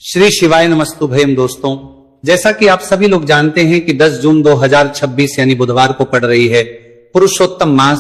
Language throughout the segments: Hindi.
श्री शिवाय नमस्तुभयम। दोस्तों, जैसा कि आप सभी लोग जानते हैं कि 10 जून 2026 यानी बुधवार को पड़ रही है पुरुषोत्तम मास,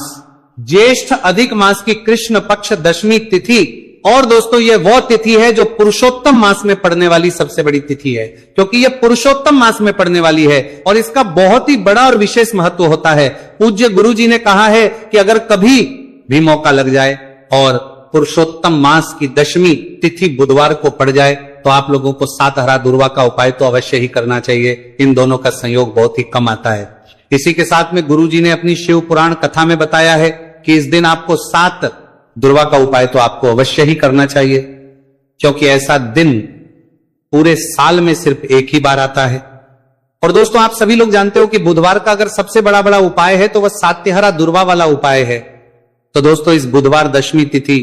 ज्येष्ठ अधिक मास की कृष्ण पक्ष दशमी तिथि। और दोस्तों, यह वो तिथि है जो पुरुषोत्तम मास में पड़ने वाली सबसे बड़ी तिथि है, क्योंकि यह पुरुषोत्तम मास में पड़ने वाली है और इसका बहुत ही बड़ा और विशेष महत्व होता है। पूज्य गुरु जी ने कहा है कि अगर कभी भी मौका लग जाए और पुरुषोत्तम मास की दशमी तिथि बुधवार को पड़ जाए तो आप लोगों को 7 हरा दुर्वा का उपाय तो अवश्य ही करना चाहिए। इन दोनों का संयोग बहुत ही कम आता है। इसी के साथ में गुरु जी ने अपनी शिव पुराण कथा में बताया है कि इस दिन आपको 7 दुर्वा का उपाय तो आपको अवश्य ही करना चाहिए, क्योंकि ऐसा दिन पूरे साल में सिर्फ एक ही बार आता है। और दोस्तों, आप सभी लोग जानते हो कि बुधवार का अगर सबसे बड़ा उपाय है तो वह सात्यहरा दुर्वा वाला उपाय है। तो दोस्तों, इस बुधवार दशमी तिथि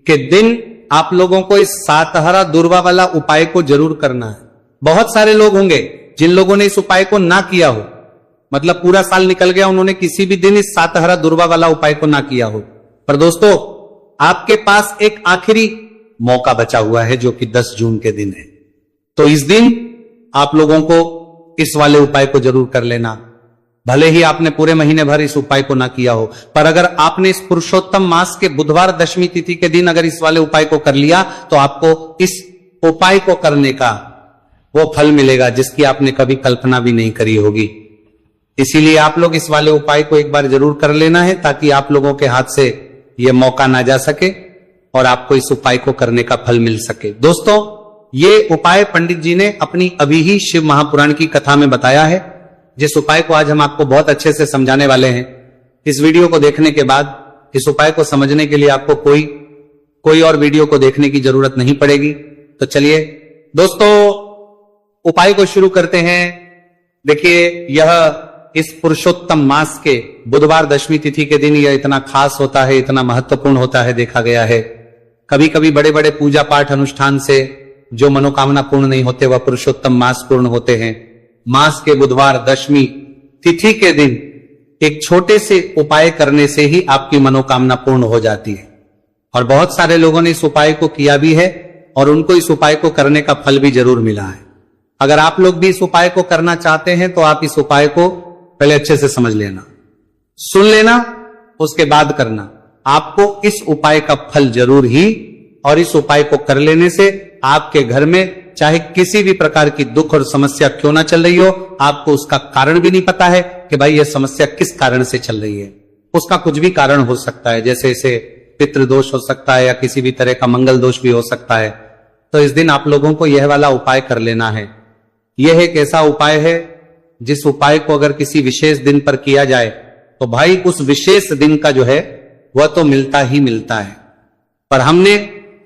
के दिन आप लोगों को इस सातहरा दुर्वा वाला उपाय को जरूर करना है। बहुत सारे लोग होंगे जिन लोगों ने इस उपाय को ना किया हो, मतलब पूरा साल निकल गया, उन्होंने किसी भी दिन इस सातहरा दुर्वा वाला उपाय को ना किया हो। पर दोस्तों, आपके पास एक आखिरी मौका बचा हुआ है जो कि 10 जून के दिन है। तो इस दिन आप लोगों को इस वाले उपाय को जरूर कर लेना। भले ही आपने पूरे महीने भर इस उपाय को ना किया हो, पर अगर आपने इस पुरुषोत्तम मास के बुधवार दशमी तिथि के दिन अगर इस वाले उपाय को कर लिया तो आपको इस उपाय को करने का वो फल मिलेगा जिसकी आपने कभी कल्पना भी नहीं करी होगी। इसीलिए आप लोग इस वाले उपाय को एक बार जरूर कर लेना है, ताकि आप लोगों के हाथ से यह मौका ना जा सके और आपको इस उपाय को करने का फल मिल सके। दोस्तों, ये उपाय पंडित जी ने अपनी अभी ही शिव महापुराण की कथा में बताया है, जिस उपाय को आज हम आपको बहुत अच्छे से समझाने वाले हैं। इस वीडियो को देखने के बाद इस उपाय को समझने के लिए आपको कोई और वीडियो को देखने की जरूरत नहीं पड़ेगी। तो चलिए दोस्तों, उपाय को शुरू करते हैं। देखिए, यह इस पुरुषोत्तम मास के बुधवार दशमी तिथि के दिन यह इतना खास होता है, इतना महत्वपूर्ण होता है, देखा गया है। कभी कभी बड़े बड़े पूजा पाठ अनुष्ठान से जो मनोकामना पूर्ण नहीं होते वह पुरुषोत्तम मास पूर्ण होते हैं। मास के बुधवार दशमी तिथि के दिन एक छोटे से उपाय करने से ही आपकी मनोकामना पूर्ण हो जाती है। और बहुत सारे लोगों ने इस उपाय को किया भी है और उनको इस उपाय को करने का फल भी जरूर मिला है। अगर आप लोग भी इस उपाय को करना चाहते हैं तो आप इस उपाय को पहले अच्छे से समझ लेना, सुन लेना, उसके बाद करना। आपको इस उपाय का फल जरूर ही, और इस उपाय को कर लेने से आपके घर में चाहे किसी भी प्रकार की दुख और समस्या क्यों ना चल रही हो, आपको उसका कारण भी नहीं पता है कि भाई यह समस्या किस कारण से चल रही है। उसका कुछ भी कारण हो सकता है, जैसे इसे पितृदोष हो सकता है या किसी भी तरह का मंगल दोष भी हो सकता है। तो इस दिन आप लोगों को यह वाला उपाय कर लेना है। यह एक ऐसा उपाय है जिस उपाय को अगर किसी विशेष दिन पर किया जाए तो भाई उस विशेष दिन का जो है वह तो मिलता ही मिलता है। पर हमने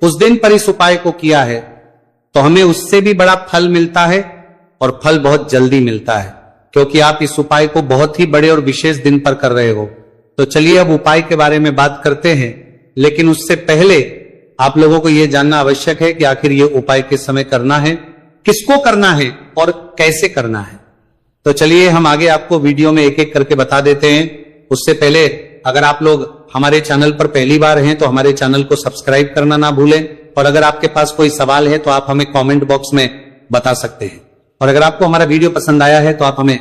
उस दिन पर इस उपाय को किया है तो हमें उससे भी बड़ा फल मिलता है, और फल बहुत जल्दी मिलता है, क्योंकि आप इस उपाय को बहुत ही बड़े और विशेष दिन पर कर रहे हो। तो चलिए अब उपाय के बारे में बात करते हैं, लेकिन उससे पहले आप लोगों को यह जानना आवश्यक है कि आखिर ये उपाय किस समय करना है, किसको करना है और कैसे करना है। तो चलिए हम आगे आपको वीडियो में एक एक करके बता देते हैं। उससे पहले अगर आप लोग हमारे चैनल पर पहली बार हैं तो हमारे चैनल को सब्सक्राइब करना ना भूलें, और अगर आपके पास कोई सवाल है तो आप हमें कमेंट बॉक्स में बता सकते हैं। और अगर आपको हमारा वीडियो पसंद आया है तो आप हमें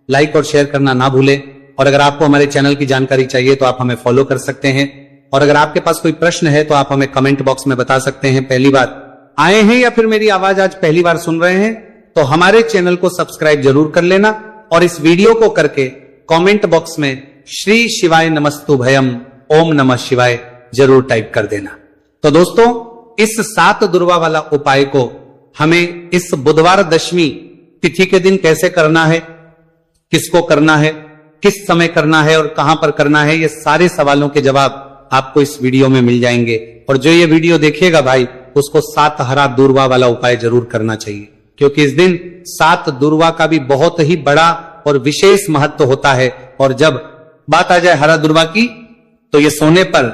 लाइक और शेयर करना ना भूलें। और अगर आपको हमारे चैनल की जानकारी चाहिए तो आप हमें फॉलो कर सकते हैं। और अगर आपके पास कोई प्रश्न है तो आप हमें कमेंट बॉक्स में बता सकते हैं। पहली बार आए हैं या फिर मेरी आवाज आज पहली बार सुन रहे हैं तो हमारे चैनल को सब्सक्राइब जरूर कर लेना, और इस वीडियो को करके कमेंट बॉक्स में श्री शिवाय नमस्तुभयम ओम नमः शिवाय जरूर टाइप कर देना। तो दोस्तों, इस 7 दुर्वा वाला उपाय को हमें इस बुधवार दशमी तिथि के दिन कैसे करना है, किसको करना है, किस समय करना है और कहां पर करना है, ये सारे सवालों के जवाब आपको इस वीडियो में मिल जाएंगे। और जो ये वीडियो देखेगा भाई, उसको 7 हरा दुर्वा वाला उपाय जरूर करना चाहिए, क्योंकि इस दिन 7 दुर्वा का भी बहुत ही बड़ा और विशेष महत्व होता है। और जब बात आ जाए हरा दुर्वा की तो ये सोने पर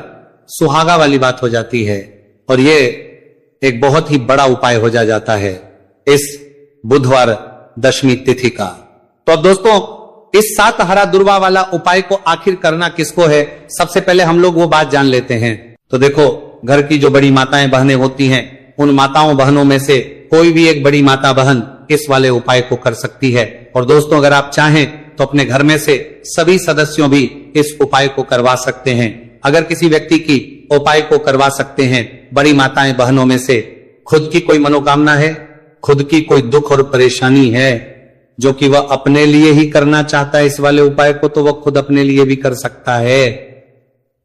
सुहागा वाली बात हो जाती है, और ये एक बहुत ही बड़ा उपाय हो जाता है इस बुधवार दशमी तिथि का। तो अब दोस्तों, इस 7 हरा दुर्वा वाला उपाय को आखिर करना किसको है, सबसे पहले हम लोग वो बात जान लेते हैं। तो देखो, घर की जो बड़ी माताएं बहनें होती हैं, उन माताओं बहनों में से कोई भी एक बड़ी माता बहन इस वाले उपाय को कर सकती है। और दोस्तों, अगर आप चाहें तो अपने घर में से सभी सदस्यों भी इस उपाय को करवा सकते हैं। अगर किसी व्यक्ति की उपाय को करवा सकते हैं, बड़ी माताएं बहनों में से खुद की कोई मनोकामना है, खुद की कोई दुख और परेशानी है जो कि वह अपने लिए ही करना चाहता है इस वाले उपाय को, तो वह खुद अपने लिए भी कर सकता है।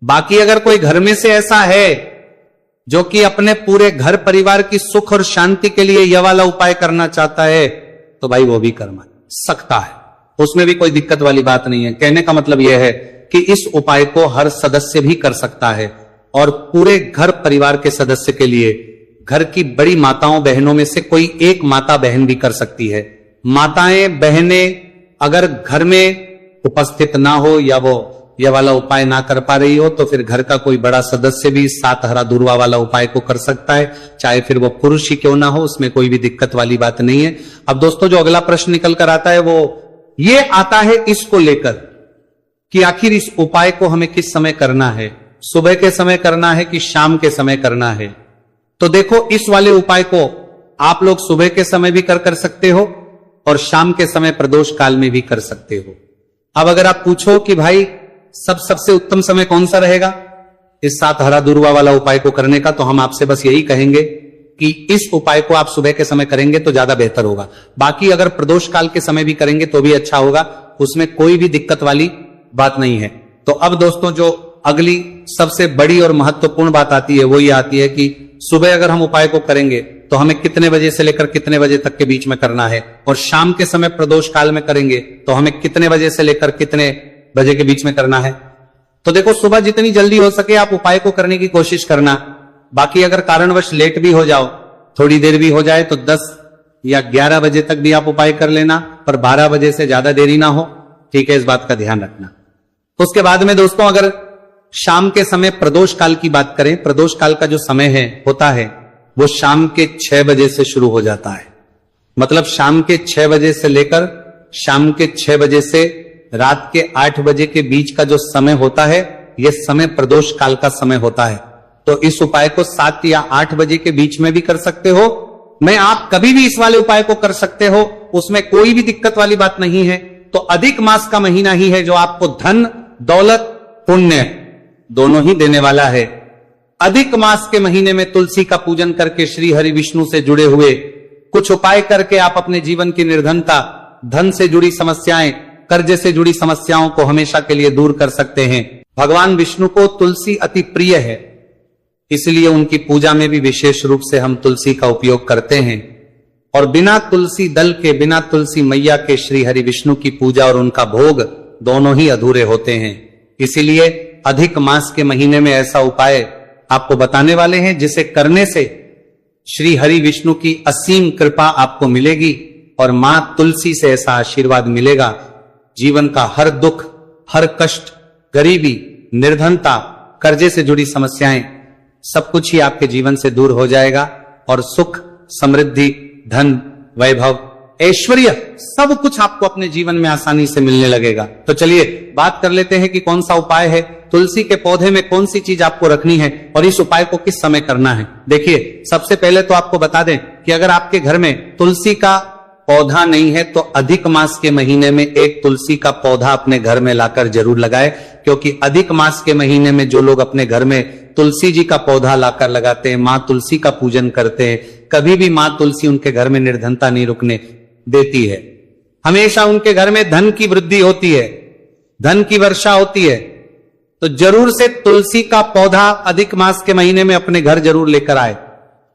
बाकी अगर कोई घर में से ऐसा है जो कि अपने पूरे घर परिवार की सुख और शांति के लिए यह वाला उपाय करना चाहता है, तो भाई वो भी कर सकता है, उसमें भी कोई दिक्कत वाली बात नहीं है। कहने का मतलब यह है कि इस उपाय को हर सदस्य भी कर सकता है और पूरे घर परिवार के सदस्य के लिए घर की बड़ी माताओं बहनों में से कोई एक माता बहन भी कर सकती है। माताएं बहनें अगर घर में उपस्थित ना हो या वो यह वाला उपाय ना कर पा रही हो, तो फिर घर का कोई बड़ा सदस्य भी 7 हरा दूर्वा वाला उपाय को कर सकता है, चाहे फिर वो पुरुष ही क्यों ना हो, उसमें कोई भी दिक्कत वाली बात नहीं है। अब दोस्तों, जो अगला प्रश्न निकल कर आता है वो ये आता है इसको लेकर कि आखिर इस उपाय को हमें किस समय करना है, सुबह के समय करना है कि शाम के समय करना है। तो देखो, इस वाले उपाय को आप लोग सुबह के समय भी कर सकते हो और शाम के समय प्रदोष काल में भी कर सकते हो। अब अगर आप पूछो कि भाई सबसे उत्तम समय कौन सा रहेगा इस 7 हरा दूर्वा वाला उपाय को करने का, तो हम आपसे बस यही कहेंगे कि इस उपाय को आप सुबह के समय करेंगे तो ज्यादा बेहतर होगा। बाकी अगर प्रदोष काल के समय भी करेंगे तो भी अच्छा होगा, उसमें कोई भी दिक्कत वाली बात नहीं है। तो अब दोस्तों, जो अगली सबसे बड़ी और महत्वपूर्ण बात आती है वो ये आती है कि सुबह अगर हम उपाय को करेंगे तो हमें कितने बजे से लेकर कितने बजे तक के बीच में करना है, और शाम के समय प्रदोष काल में करेंगे तो हमें कितने बजे से लेकर कितने बजे के बीच में करना है। तो देखो, सुबह जितनी जल्दी हो सके आप उपाय को करने की कोशिश करना। बाकी अगर कारणवश लेट भी हो जाओ, थोड़ी देर भी हो जाए, तो 10 या 11 बजे तक भी आप उपाय कर लेना, पर 12 बजे से ज्यादा देरी ना हो, ठीक है, इस बात का ध्यान रखना। उसके बाद में दोस्तों, अगर शाम के समय प्रदोष काल की बात करें, प्रदोष काल का जो समय है होता है वो शाम के 6 बजे से शुरू हो जाता है। मतलब शाम के 6 बजे से लेकर शाम के 6 बजे से रात के 8 बजे के बीच का जो समय होता है, यह समय प्रदोष काल का समय होता है। तो इस उपाय को 7 या 8 बजे के बीच में भी कर सकते हो, मैं आप कभी भी इस वाले उपाय को कर सकते हो, उसमें कोई भी दिक्कत वाली बात नहीं है। तो अधिक मास का महीना ही है जो आपको धन, दौलत, पुण्य दोनों ही देने वाला है। अधिक मास के महीने में तुलसी का पूजन करके श्री हरि विष्णु से जुड़े हुए कुछ उपाय करके आप अपने जीवन की निर्धनता, धन से जुड़ी समस्याएं, कर्जे से जुड़ी समस्याओं को हमेशा के लिए दूर कर सकते हैं। भगवान विष्णु को तुलसी अति प्रिय है, इसलिए उनकी पूजा में भी विशेष रूप से हम तुलसी का उपयोग करते हैं। और बिना तुलसी दल के, बिना तुलसी मैया के श्री हरि विष्णु की पूजा और उनका भोग दोनों ही अधूरे होते हैं। इसीलिए अधिक मास के महीने में ऐसा उपाय आपको बताने वाले हैं जिसे करने से श्री हरि विष्णु की असीम कृपा आपको मिलेगी और मां तुलसी से ऐसा आशीर्वाद मिलेगा, जीवन का हर दुख, हर कष्ट, गरीबी, निर्धनता, कर्जे से जुड़ी समस्याएं, सब कुछ ही आपके जीवन से दूर हो जाएगा और सुख, समृद्धि, धन, वैभव, ऐश्वर्य सब कुछ आपको अपने जीवन में आसानी से मिलने लगेगा। तो चलिए बात कर लेते हैं कि कौन सा उपाय है, तुलसी के पौधे में कौन सी चीज आपको रखनी है और इस उपाय को किस समय करना है। देखिए, सबसे पहले तो आपको बता दें कि अगर आपके घर में तुलसी का पौधा नहीं है तो अधिक मास के महीने में एक तुलसी का पौधा अपने घर में लाकर जरूर लगाए, क्योंकि अधिक मास के महीने में जो लोग अपने घर में तुलसी जी का पौधा लाकर लगाते हैं, मां तुलसी का पूजन करते हैं, कभी भी मां तुलसी उनके घर में निर्धनता नहीं रुकने देती है। हमेशा उनके घर में धन की वृद्धि होती है, धन की वर्षा होती है। तो जरूर से तुलसी का पौधा अधिक मास के महीने में अपने घर जरूर लेकर आए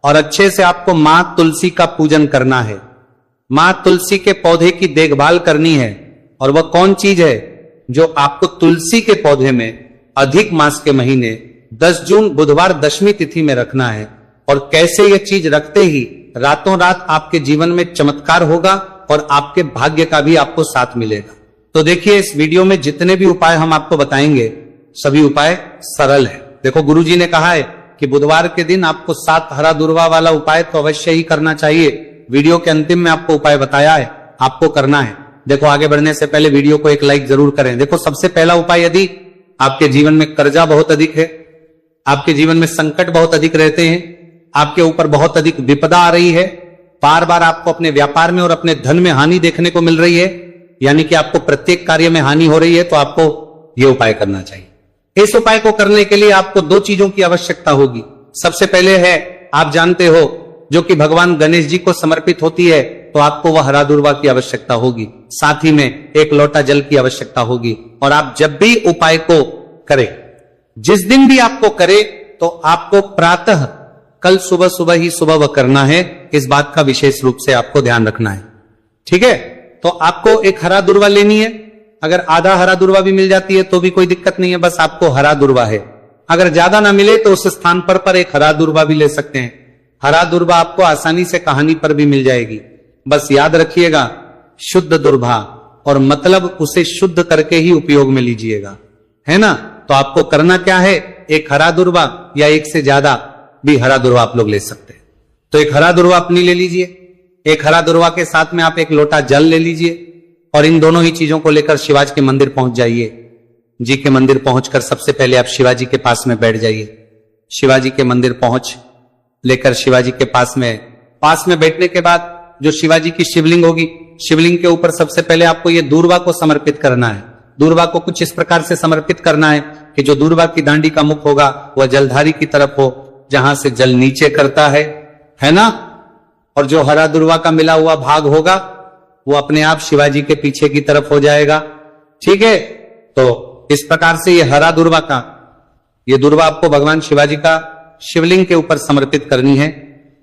और अच्छे से आपको मां तुलसी का पूजन करना है। मां तुलसी के पौधे की देखभाल करनी है। और वह कौन चीज है जो आपको तुलसी के पौधे में अधिक मास के महीने 10 जून बुधवार दशमी तिथि में रखना है। और कैसे यह चीज रखते ही रातों रात आपके जीवन में चमत्कार होगा और आपके भाग्य का भी आपको साथ मिलेगा। तो देखिए, इस वीडियो में जितने भी उपाय हम आपको बताएंगे सभी उपाय सरल है। देखो, गुरुजी ने कहा है कि बुधवार के दिन आपको 7 हरा दूर्वा वाला उपाय तो अवश्य ही करना चाहिए। वीडियो के अंतिम में आपको उपाय बताया है, आपको करना है। देखो, आगे बढ़ने से पहले वीडियो को एक लाइक जरूर करें। देखो, सबसे पहला उपाय, यदि आपके जीवन में कर्जा बहुत अधिक है, आपके जीवन में संकट बहुत अधिक रहते हैं, आपके ऊपर बहुत अधिक विपदा आ रही है बार बार आपको अपने व्यापार में और अपने धन में हानि देखने को मिल रही है, यानी कि आपको प्रत्येक कार्य में हानि हो रही है, तो आपको यह उपाय करना चाहिए। इस उपाय को करने के लिए आपको दो चीजों की आवश्यकता होगी। सबसे पहले है, आप जानते हो, जो कि भगवान गणेश जी को समर्पित होती है, तो आपको वह हरा दुर्वा की आवश्यकता होगी। साथ ही में एक लोटा जल की आवश्यकता होगी। और आप जब भी उपाय को करें, जिस दिन भी आपको करे, तो आपको प्रातः कल सुबह सुबह ही सुबह वह करना है। इस बात का विशेष रूप से आपको ध्यान रखना है, ठीक है। तो आपको एक हरा दुर्वा लेनी है। अगर आधा हरा दुर्वा भी मिल जाती है तो भी कोई दिक्कत नहीं है, बस आपको हरा दुर्वा है। अगर ज्यादा ना मिले तो उस स्थान पर एक हरा दुर्वा भी ले सकते हैं। हरा दुर्वा आपको आसानी से कहानी पर भी मिल जाएगी। बस याद रखिएगा, शुद्ध दुर्वा, और मतलब उसे शुद्ध करके ही उपयोग में लीजिएगा, है ना। तो आपको करना क्या है, एक हरा दुर्वा या एक से ज्यादा भी हरा दुर्वा आप लोग ले सकते हैं। तो एक हरा दुर्वा अपनी ले लीजिए। एक हरा दुर्वा के साथ में आप एक लोटा जल ले लीजिए, और इन दोनों ही चीजों को लेकर शिवाजी के मंदिर पहुंच जाइए। जी के मंदिर पहुंचकर सबसे पहले आप शिवाजी के पास में बैठ जाइए। शिवाजी के मंदिर पहुंच लेकर शिवाजी के पास में बैठने के बाद जो शिवाजी की शिवलिंग होगी, शिवलिंग के ऊपर सबसे पहले आपको ये दूर्वा को समर्पित करना है। दूर्वा को कुछ इस प्रकार से समर्पित करना है कि जो दूर्वा की दांडी का मुख होगा वह जलधारी की तरफ हो, जहां से जल नीचे करता है ना। और जो हरा दुर्वा का मिला हुआ भाग होगा वो अपने आप शिवाजी के पीछे की तरफ हो जाएगा, ठीक है। तो इस प्रकार से ये हरा दुर्वा का, ये दुर्वा आपको भगवान शिवाजी का शिवलिंग के ऊपर समर्पित करनी है।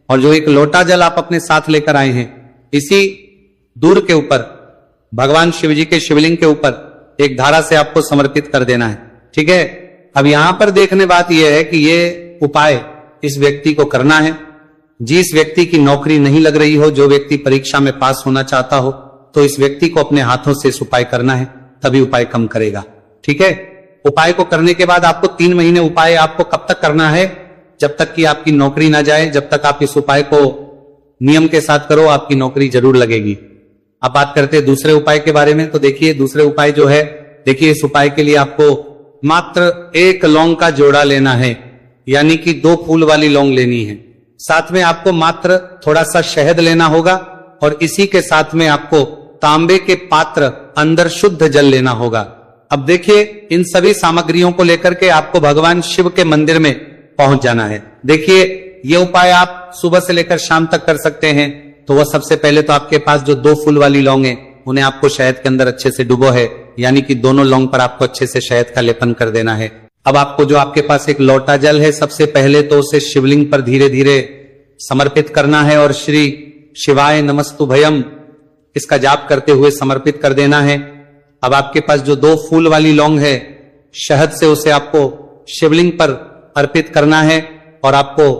और जो एक लोटा जल आप अपने साथ लेकर आए हैं, इसी दूर के ऊपर भगवान शिवजी के शिवलिंग के ऊपर एक धारा से आपको समर्पित कर देना है, ठीक है। अब यहां पर देखने बात यह है कि ये उपाय इस व्यक्ति को करना है जिस व्यक्ति की नौकरी नहीं लग रही हो, जो व्यक्ति परीक्षा में पास होना चाहता हो, तो इस व्यक्ति को अपने हाथों से इस उपाय करना है, तभी उपाय कम करेगा, ठीक है। उपाय को करने के बाद आपको 3 महीने उपाय आपको कब तक करना है, जब तक कि आपकी नौकरी ना जाए। जब तक आप इस उपाय को नियम के साथ करो, आपकी नौकरी जरूर लगेगी। अब बात करते हैं दूसरे उपाय के बारे में। तो देखिए दूसरे उपाय जो है, देखिए इस उपाय के लिए आपको मात्र 1 लौंग का जोड़ा लेना है, यानी कि 2 फूल वाली लौंग लेनी है। साथ में आपको मात्र थोड़ा सा शहद लेना होगा, और इसी के साथ में आपको तांबे के पात्र अंदर शुद्ध जल लेना होगा। अब देखिए इन सभी सामग्रियों को लेकर के आपको भगवान शिव के मंदिर में पहुंच जाना है। देखिए ये उपाय आप सुबह से लेकर शाम तक कर सकते हैं। तो वह सबसे पहले तो आपके पास जो 2 फूल वाली लौंग है, उन्हें आपको शहद के अंदर अच्छे से डुबो है, यानी कि दोनों लौंग पर आपको अच्छे से शहद का लेपन कर देना है। अब आपको जो आपके पास एक लोटा जल है, सबसे पहले तो उसे शिवलिंग पर धीरे धीरे समर्पित करना है, और श्री शिवाय नमस्तुभयम इसका जाप करते हुए समर्पित कर देना है। अब आपके पास जो 2 फूल वाली लौंग है, शहद से उसे आपको शिवलिंग पर अर्पित करना है, और आपको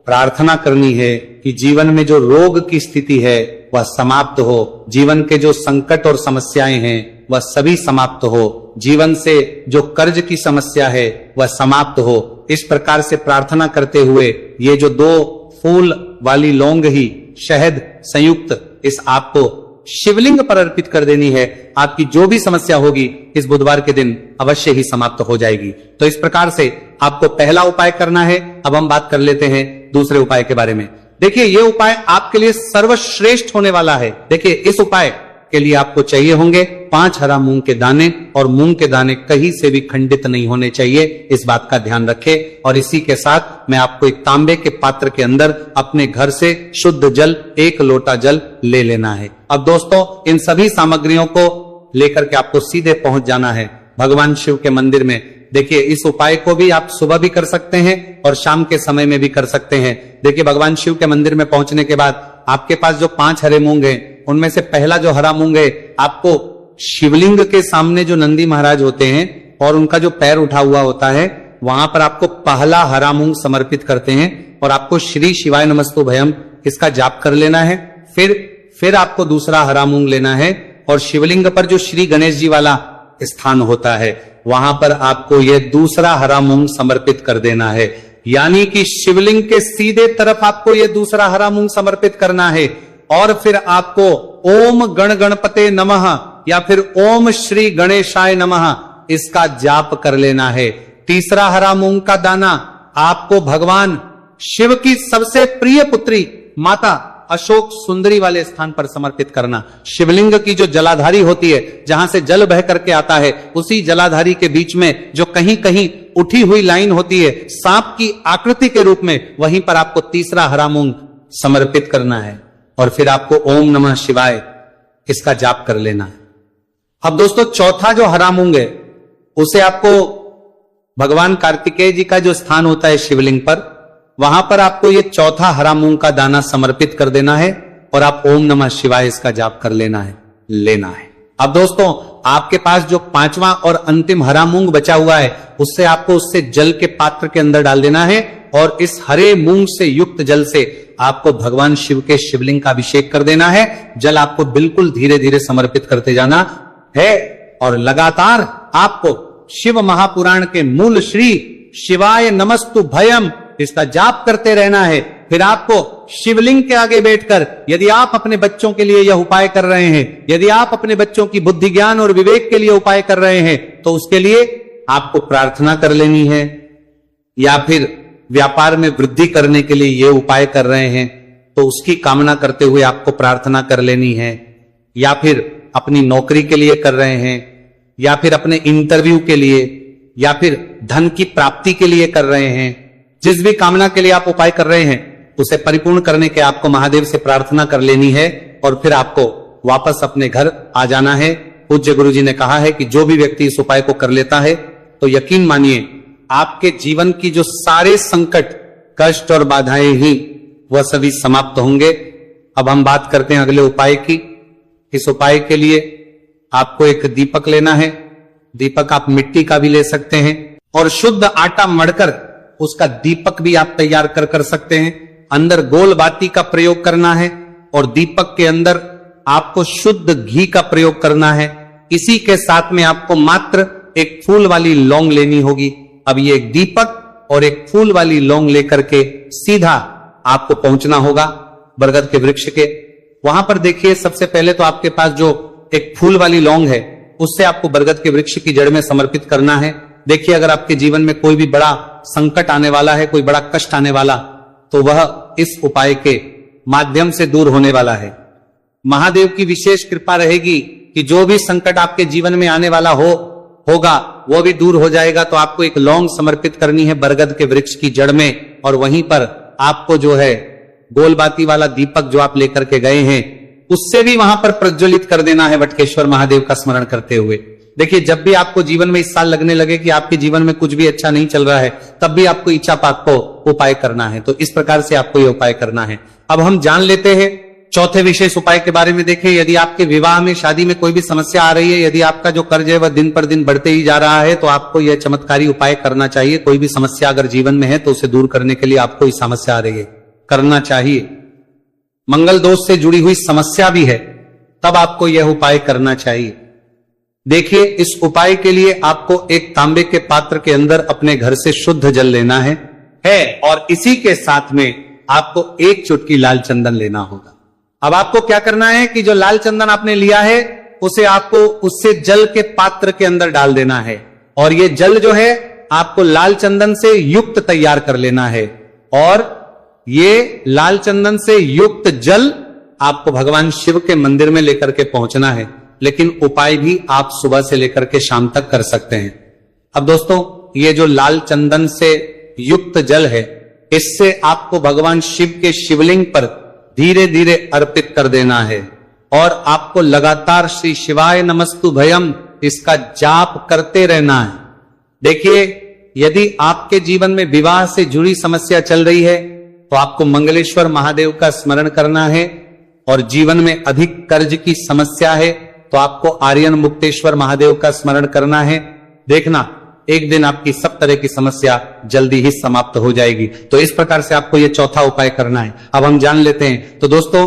प्रार्थना करनी है कि जीवन में जो रोग की स्थिति है वह समाप्त हो, जीवन के जो संकट और समस्याएं हैं वह सभी समाप्त हो, जीवन से जो कर्ज की समस्या है वह समाप्त हो। इस प्रकार से प्रार्थना करते हुए ये जो 2 फूल वाली लौंग ही शहद संयुक्त इस आपको शिवलिंग पर अर्पित कर देनी है। आपकी जो भी समस्या होगी इस बुधवार के दिन अवश्य ही समाप्त हो जाएगी। तो इस प्रकार से आपको पहला उपाय करना है। अब हम बात कर लेते हैं दूसरे उपाय के बारे में। देखिए ये उपाय आपके लिए सर्वश्रेष्ठ होने वाला है। देखिए इस उपाय के लिए आपको चाहिए होंगे 5 हरा मूंग के दाने, और मूंग के दाने कहीं से भी खंडित नहीं होने चाहिए, इस बात का ध्यान रखें। और इसी के साथ मैं आपको एक तांबे के पात्र के अंदर अपने घर से शुद्ध जल 1 लोटा जल ले लेना है। अब दोस्तों इन सभी सामग्रियों को लेकर के आपको सीधे पहुंच जाना है भगवान शिव के मंदिर में। देखिए इस उपाय को भी आप सुबह भी कर सकते हैं और शाम के समय में भी कर सकते हैं। देखिए भगवान शिव के मंदिर में पहुंचने के बाद आपके पास जो 5 हरे मूंग हैं, उनमें से पहला जो हरा मूंग है, आपको शिवलिंग के सामने जो नंदी महाराज होते हैं और उनका जो पैर उठा हुआ होता है, वहां पर आपको पहला हरा मूंग समर्पित करते हैं, और आपको श्री शिवाय नमस्तुभयम इसका जाप कर लेना है। फिर आपको दूसरा हरा मूंग लेना है, और शिवलिंग पर जो श्री गणेश जी वाला स्थान होता है वहां पर आपको यह दूसरा हरा मूंग समर्पित कर देना है। यानी कि शिवलिंग के सीधे तरफ आपको यह दूसरा हरा मूंग समर्पित करना है, और फिर आपको ओम गण गणपते नमः या फिर ओम श्री गणेशाय नमः इसका जाप कर लेना है। तीसरा हरा मूंग का दाना आपको भगवान शिव की सबसे प्रिय पुत्री माता अशोक सुंदरी वाले स्थान पर समर्पित करना। शिवलिंग की जो जलाधारी होती है, जहां से जल बह करके आता है, उसी जलाधारी के बीच में जो कहीं कहीं उठी हुई लाइन होती है सांप की आकृति के रूप में, वहीं पर आपको तीसरा हरा मूंग समर्पित करना है और फिर आपको ओम नमः शिवाय इसका जाप कर लेना है। अब दोस्तों चौथा जो हरा मूंग है उसे आपको भगवान कार्तिकेय जी का जो स्थान होता है शिवलिंग पर, वहां पर आपको ये चौथा हरा मूंग का दाना समर्पित कर देना है और आप ओम नमः शिवाय इसका जाप कर लेना है। अब दोस्तों आपके पास जो पांचवा और अंतिम हरा मूंग बचा हुआ है, उससे आपको उससे जल के पात्र के अंदर डाल देना है और इस हरे मूंग से युक्त जल से आपको भगवान शिव के शिवलिंग का अभिषेक कर देना है। जल आपको बिल्कुल धीरे धीरे समर्पित करते जाना है और लगातार आपको शिव महापुराण के मूल श्री शिवाय नमस्तु भयम इसका जाप करते रहना है। फिर आपको शिवलिंग के आगे बैठकर, यदि आप अपने बच्चों के लिए यह उपाय कर रहे हैं, यदि आप अपने बच्चों की बुद्धि ज्ञान और विवेक के लिए उपाय कर रहे हैं, तो उसके लिए आपको प्रार्थना कर लेनी है, या फिर व्यापार में वृद्धि करने के लिए ये उपाय कर रहे हैं तो उसकी कामना करते हुए आपको प्रार्थना कर लेनी है, या फिर अपनी नौकरी के लिए कर रहे हैं, या फिर अपने इंटरव्यू के लिए, या फिर धन की प्राप्ति के लिए कर रहे हैं। जिस भी कामना के लिए आप उपाय कर रहे हैं उसे परिपूर्ण करने के आपको महादेव से प्रार्थना कर लेनी है और फिर आपको वापस अपने घर आ जाना है। पूज्य गुरु जी ने कहा है कि जो भी व्यक्ति इस उपाय को कर लेता है तो यकीन मानिए आपके जीवन की जो सारे संकट, कष्ट और बाधाएं ही वह सभी समाप्त होंगे। अब हम बात करते हैं अगले उपाय की। इस उपाय के लिए आपको एक दीपक लेना है। दीपक आप मिट्टी का भी ले सकते हैं और शुद्ध आटा मढ़कर उसका दीपक भी आप तैयार कर सकते हैं। अंदर गोल बाती का प्रयोग करना है और दीपक के अंदर आपको शुद्ध घी का प्रयोग करना है। इसी के साथ में आपको मात्र एक फूल वाली लौंग लेनी होगी। अब ये एक दीपक और एक फूल वाली लौंग लेकर के सीधा आपको पहुंचना होगा बरगद के वृक्ष के। वहां पर देखिए सबसे पहले तो आपके पास जो एक फूल वाली लौंग है उससे आपको बरगद के वृक्ष की जड़ में समर्पित करना है। देखिए अगर आपके जीवन में कोई भी बड़ा संकट आने वाला है, कोई बड़ा कष्ट आने वाला, तो वह इस उपाय के माध्यम से दूर होने वाला है। महादेव की विशेष कृपा रहेगी कि जो भी संकट आपके जीवन में आने वाला होगा वो भी दूर हो जाएगा। तो आपको एक लौंग समर्पित करनी है बरगद के वृक्ष की जड़ में और वहीं पर आपको जो है गोलबाती वाला दीपक जो आप लेकर के गए हैं उससे भी वहां पर प्रज्वलित कर देना है वटकेश्वर महादेव का स्मरण करते हुए। देखिए जब भी आपको जीवन में इस साल लगने लगे कि आपके जीवन में कुछ भी अच्छा नहीं चल रहा है, तब भी आपको इच्छा पाक को उपाय करना है। तो इस प्रकार से आपको ये उपाय करना है। अब हम जान लेते हैं चौथे विशेष उपाय के बारे में। देखें यदि आपके विवाह में, शादी में कोई भी समस्या आ रही है, यदि आपका जो कर्ज है वह दिन पर दिन बढ़ते ही जा रहा है, तो आपको यह चमत्कारी उपाय करना चाहिए। कोई भी समस्या अगर जीवन में है तो उसे दूर करने के लिए आपको इस समस्या आ रही है, करना चाहिए। मंगल दोष से जुड़ी हुई समस्या भी है तब आपको यह उपाय करना चाहिए। देखिए इस उपाय के लिए आपको एक तांबे के पात्र के अंदर अपने घर से शुद्ध जल लेना है और इसी के साथ में आपको एक चुटकी लाल चंदन लेना होगा। अब आपको क्या करना है कि जो लाल चंदन आपने लिया है उसे आपको उससे जल के पात्र के अंदर डाल देना है और ये जल जो है आपको लाल चंदन से युक्त तैयार कर लेना है और ये लाल चंदन से युक्त जल आपको भगवान शिव के मंदिर में लेकर के पहुंचना है। लेकिन उपाय भी आप सुबह से लेकर के शाम तक कर सकते हैं। अब दोस्तों ये जो लाल चंदन से युक्त जल है इससे आपको भगवान शिव के शिवलिंग पर धीरे धीरे अर्पित कर देना है और आपको लगातार श्री शिवाय नमस्तु भयम इसका जाप करते रहना है। देखिए यदि आपके जीवन में विवाह से जुड़ी समस्या चल रही है तो आपको मंगलेश्वर महादेव का स्मरण करना है और जीवन में अधिक कर्ज की समस्या है तो आपको आर्यन मुक्तेश्वर महादेव का स्मरण करना है। देखना एक दिन आपकी सब तरह की समस्या जल्दी ही समाप्त हो जाएगी। तो इस प्रकार से आपको यह चौथा उपाय करना है। अब हम जान लेते हैं। तो दोस्तों